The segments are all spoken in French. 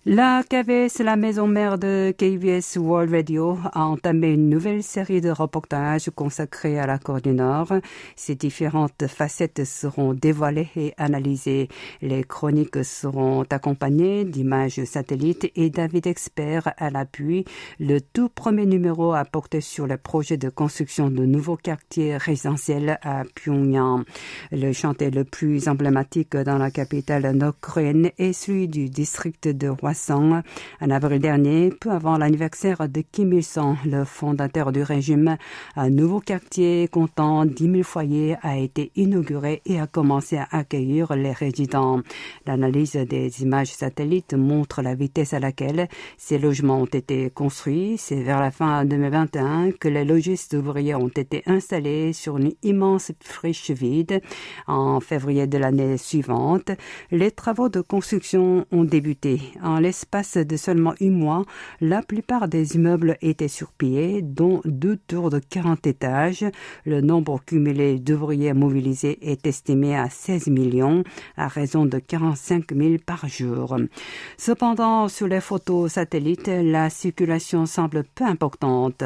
La KBS, la maison mère de KBS World Radio, a entamé une nouvelle série de reportages consacrés à la Corée du Nord. Ces différentes facettes seront dévoilées et analysées. Les chroniques seront accompagnées d'images satellites et d'avis d'experts à l'appui. Le tout premier numéro a porté sur le projet de construction de nouveaux quartiers résidentiels à Pyongyang. Le chantier le plus emblématique dans la capitale nord-coréenne est celui du district de Hwasan. En avril dernier, peu avant l'anniversaire de Kim Il-sung, le fondateur du régime, un nouveau quartier comptant 10 000 foyers a été inauguré et a commencé à accueillir les résidents. L'analyse des images satellites montre la vitesse à laquelle ces logements ont été construits. C'est vers la fin 2021 que les logistes ouvriers ont été installés sur une immense friche vide. En février de l'année suivante, les travaux de construction ont débuté. En l'espace de seulement 8 mois, la plupart des immeubles étaient sur pied, dont 2 tours de 40 étages. Le nombre cumulé d'ouvriers mobilisés est estimé à 16 millions, à raison de 45 000 par jour. Cependant, sur les photos satellites, la circulation semble peu importante.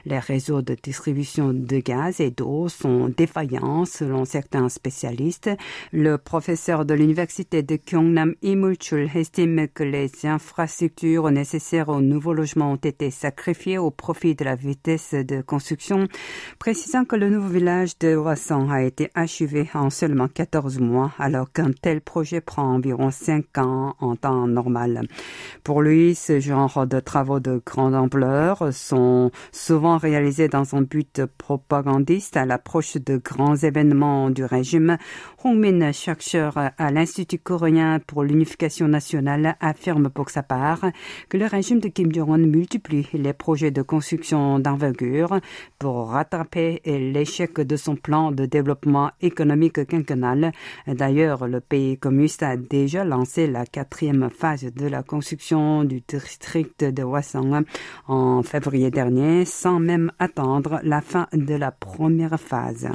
Les réseaux de distribution de gaz et d'eau sont défaillants, selon certains spécialistes. Le professeur de l'université de Gyeongnam, Lee Mul-chul, estime que les infrastructures nécessaires aux nouveaux logements ont été sacrifiées au profit de la vitesse de construction, précisant que le nouveau village de Hwasan a été achevé en seulement 14 mois, alors qu'un tel projet prend environ 5 ans en temps normal. Pour lui, ce genre de travaux de grande ampleur sont souvent réalisés dans un but propagandiste à l'approche de grands événements du régime. Hong Min, chercheur à l'Institut coréen pour l'unification nationale, affirme pour sa part que le régime de Kim Jong-un multiplie les projets de construction d'envergure pour rattraper l'échec de son plan de développement économique quinquennal. D'ailleurs, le pays communiste a déjà lancé la 4e phase de la construction du district de Hwasan en février dernier, sans même attendre la fin de la première phase.